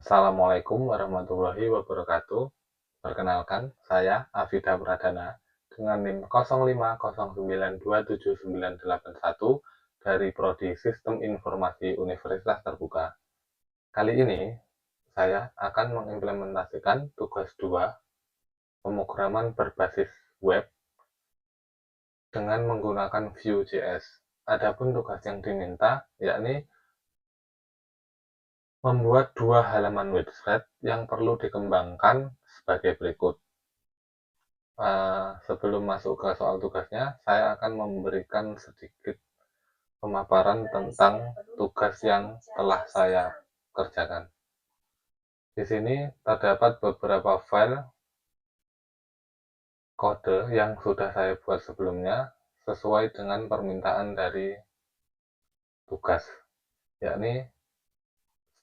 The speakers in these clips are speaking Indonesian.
Assalamualaikum warahmatullahi wabarakatuh. Perkenalkan, saya Afida Pradana dengan NIM 05092791 dari Prodi Sistem Informasi Universitas Terbuka. Kali ini, saya akan mengimplementasikan tugas 2 pemrograman berbasis web dengan menggunakan Vue.js. Adapun tugas yang diminta yakni membuat 2 halaman website yang perlu dikembangkan sebagai berikut. Sebelum masuk ke soal tugasnya, saya akan memberikan sedikit pemaparan tentang tugas yang telah saya kerjakan. Di sini terdapat beberapa file kode yang sudah saya buat sebelumnya sesuai dengan permintaan dari tugas, yakni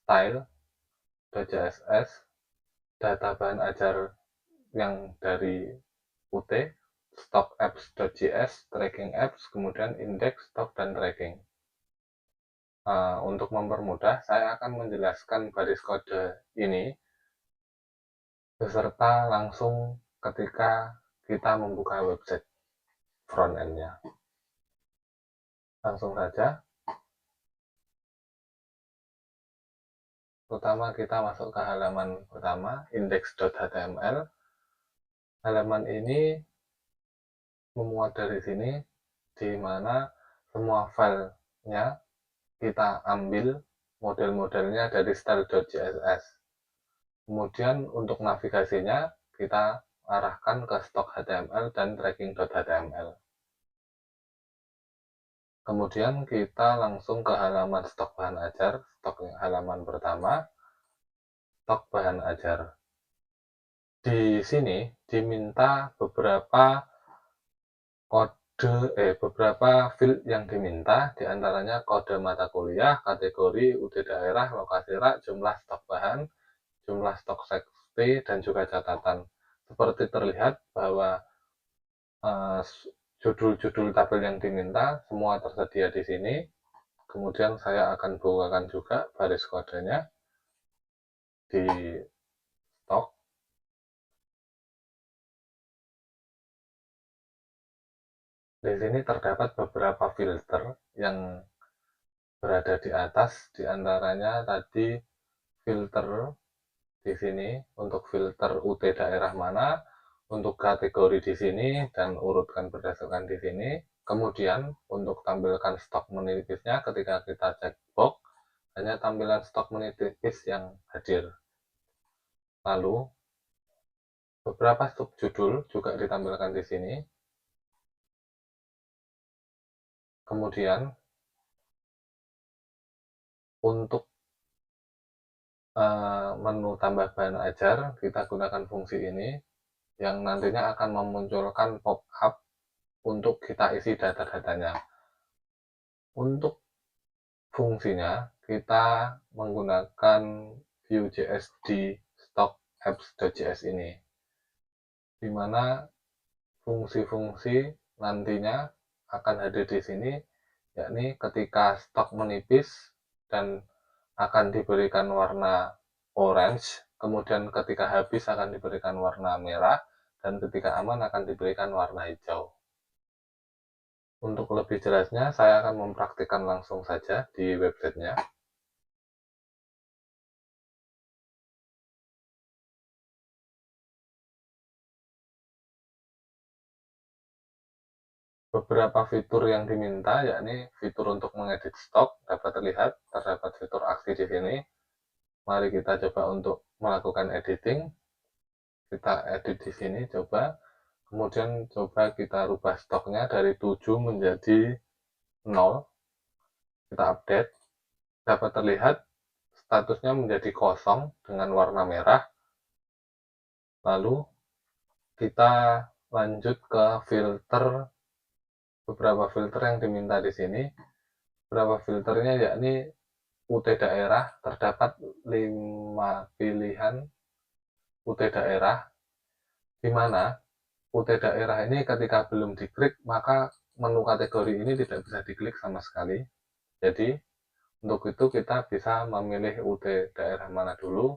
style.css, data bahan ajar yang dari UT, stock apps.js, tracking apps, kemudian index, stock, dan tracking. Untuk mempermudah, saya akan menjelaskan baris kode ini beserta langsung ketika kita membuka website front-end-nya. Langsung saja. Pertama kita masuk ke halaman pertama, index.html. Halaman ini memuat dari sini, di mana semua filenya kita ambil model-modelnya dari style.css. Kemudian untuk navigasinya kita arahkan ke stock HTML dan tracking.html. Kemudian kita langsung ke halaman stok bahan ajar, stok halaman pertama, stok bahan ajar. Di sini diminta beberapa field yang diminta, diantaranya kode mata kuliah, kategori, UT daerah, lokasi rak, jumlah stok bahan, jumlah stok seksi, dan juga catatan. Seperti terlihat bahwa judul-judul tabel yang diminta semua tersedia di sini. Kemudian saya akan bukakan juga baris kodenya di stok. Di sini terdapat beberapa filter yang berada di atas, diantaranya tadi filter di sini untuk filter UT daerah mana, untuk kategori di sini, dan urutkan berdasarkan di sini. Kemudian untuk tampilkan stok menipisnya, ketika kita cek box, hanya tampilan stok menipis yang hadir. Lalu beberapa subjudul juga ditampilkan di sini. Kemudian untuk menu tambah bahan ajar, kita gunakan fungsi ini yang nantinya akan memunculkan pop-up untuk kita isi data-datanya. Untuk fungsinya, kita menggunakan Vue.js di stock apps.js ini, di mana fungsi-fungsi nantinya akan hadir di sini, yakni ketika stok menipis dan akan diberikan warna orange, kemudian ketika habis akan diberikan warna merah, dan ketika aman akan diberikan warna hijau. Untuk lebih jelasnya, saya akan mempraktikkan langsung saja di websitenya. Beberapa fitur yang diminta, yakni fitur untuk mengedit stok, dapat terlihat terdapat fitur aksi di sini. Mari kita coba untuk melakukan editing. Kita edit di sini, coba. Kemudian coba kita rubah stoknya dari 7 menjadi 0. Kita update. Dapat terlihat statusnya menjadi kosong dengan warna merah. Lalu kita lanjut ke filter, beberapa filter yang diminta di sini. Beberapa filternya yakni UT daerah, terdapat 5 pilihan UT daerah, di mana UT daerah ini ketika belum diklik, maka menu kategori ini tidak bisa diklik sama sekali. Jadi, untuk itu kita bisa memilih UT daerah mana dulu,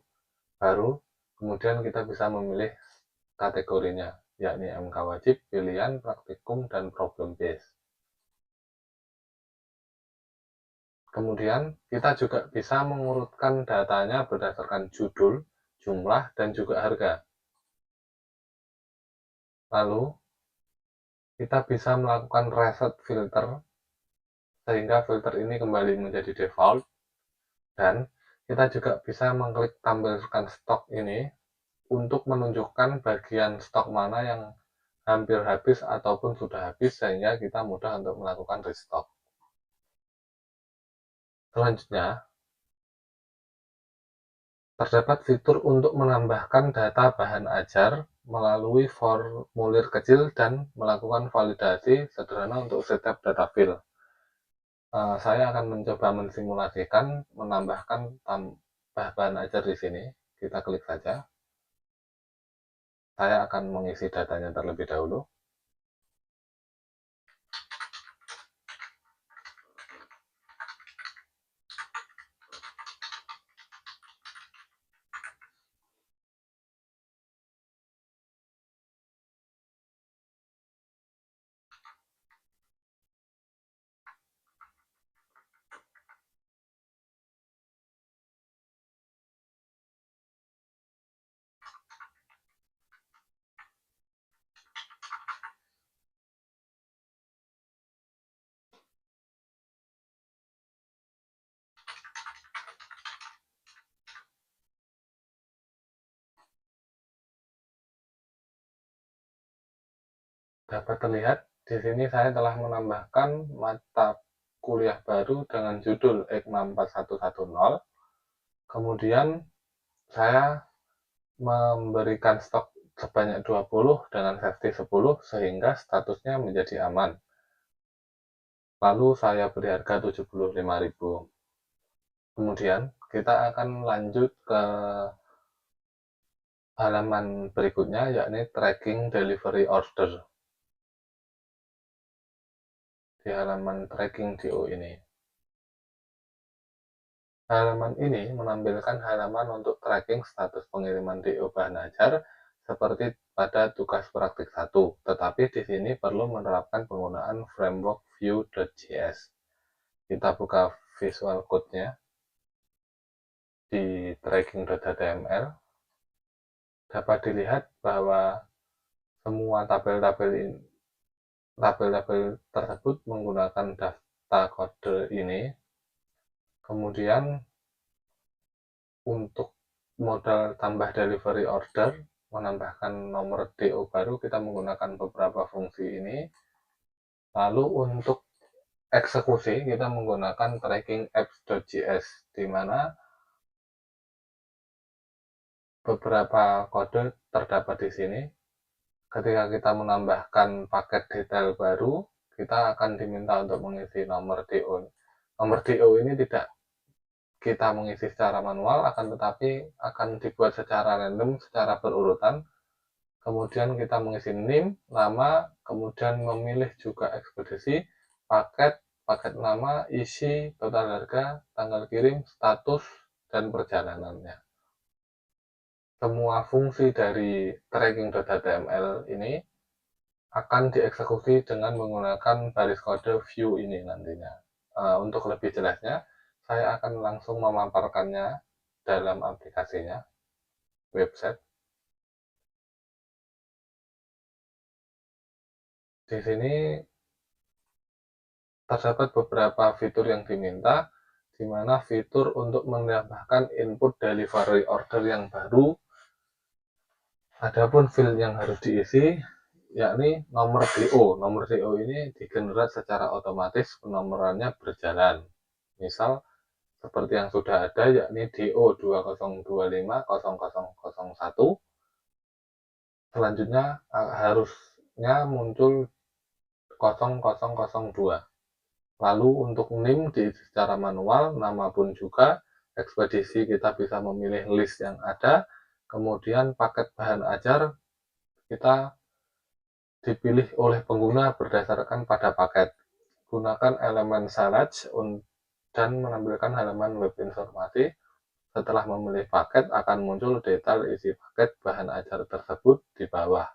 baru, kemudian kita bisa memilih kategorinya, yakni MK wajib, pilihan, praktikum, dan problem base. Kemudian kita juga bisa mengurutkan datanya berdasarkan judul, jumlah, dan juga harga. Lalu kita bisa melakukan reset filter sehingga filter ini kembali menjadi default, dan kita juga bisa mengklik tampilkan stok ini untuk menunjukkan bagian stok mana yang hampir habis ataupun sudah habis sehingga kita mudah untuk melakukan restock. Selanjutnya, terdapat fitur untuk menambahkan data bahan ajar melalui formulir kecil dan melakukan validasi sederhana untuk setiap data field. Saya akan mencoba mensimulasikan menambahkan tambah bahan ajar di sini. Kita klik saja. Saya akan mengisi datanya terlebih dahulu. Dapat terlihat di sini saya telah menambahkan mata kuliah baru dengan judul EKMA 4110. Kemudian saya memberikan stok sebanyak 20 dengan safety 10 sehingga statusnya menjadi aman. Lalu saya beri harga 75.000. Kemudian kita akan lanjut ke halaman berikutnya, yakni tracking delivery order. Di halaman tracking DO ini. Halaman ini menampilkan halaman untuk tracking status pengiriman DO bahan ajar seperti pada tugas praktik 1, tetapi di sini perlu menerapkan penggunaan framework Vue.js. Kita buka Visual Code-nya di tracking.html. Dapat dilihat bahwa semua tabel-tabel tersebut menggunakan data kode ini. Kemudian untuk modal tambah delivery order, menambahkan nomor DO baru, kita menggunakan beberapa fungsi ini. Lalu untuk eksekusi, kita menggunakan tracking apps.js, di mana beberapa kode terdapat di sini. Ketika kita menambahkan paket detail baru, kita akan diminta untuk mengisi nomor DO. Nomor DO ini tidak kita mengisi secara manual, akan tetapi akan dibuat secara random, secara berurutan. Kemudian kita mengisi NIM, nama, kemudian memilih juga ekspedisi, paket nama, isi, total harga, tanggal kirim, status, dan perjalanannya. Semua fungsi dari tracking.html ini akan dieksekusi dengan menggunakan baris kode Vue ini nantinya. Untuk lebih jelasnya, saya akan langsung memaparkannya dalam aplikasinya, website. Di sini terdapat beberapa fitur yang diminta, di mana fitur untuk menambahkan input delivery order yang baru. Adapun field yang harus diisi, yakni nomor DO. Nomor DO ini digenerate secara otomatis, penomorannya berjalan. Misal seperti yang sudah ada, yakni DO 20250001. Selanjutnya harusnya muncul 0002. Lalu untuk NIM diisi secara manual, nama pun juga, ekspedisi kita bisa memilih list yang ada, kemudian paket bahan ajar kita dipilih oleh pengguna berdasarkan pada paket. Gunakan elemen select dan menampilkan halaman web informasi. Setelah memilih paket, akan muncul detail isi paket bahan ajar tersebut di bawah.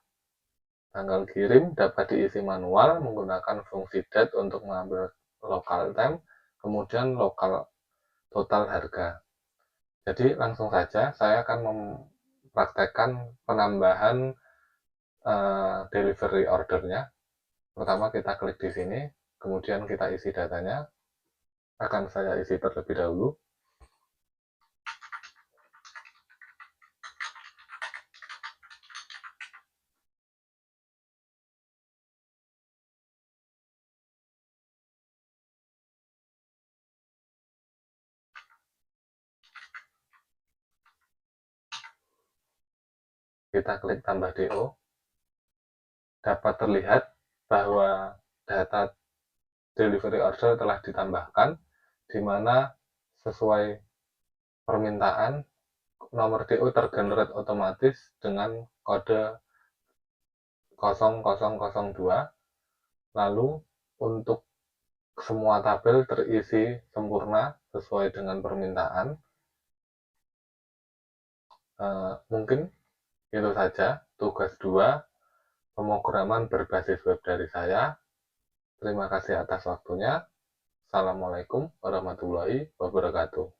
Tanggal kirim dapat diisi manual menggunakan fungsi date untuk mengambil local time, kemudian lokal total harga. Jadi langsung saja saya akan mempraktekkan penambahan delivery ordernya. Pertama kita klik di sini, kemudian kita isi datanya. Akan saya isi terlebih dahulu. Kita klik tambah DO. Dapat terlihat bahwa data delivery order telah ditambahkan, di mana sesuai permintaan nomor DO tergenerate otomatis dengan kode 0002. Lalu untuk semua tabel terisi sempurna sesuai dengan permintaan. Mungkin itu saja tugas 2 pemrograman berbasis web dari saya. Terima kasih atas waktunya. Assalamualaikum warahmatullahi wabarakatuh.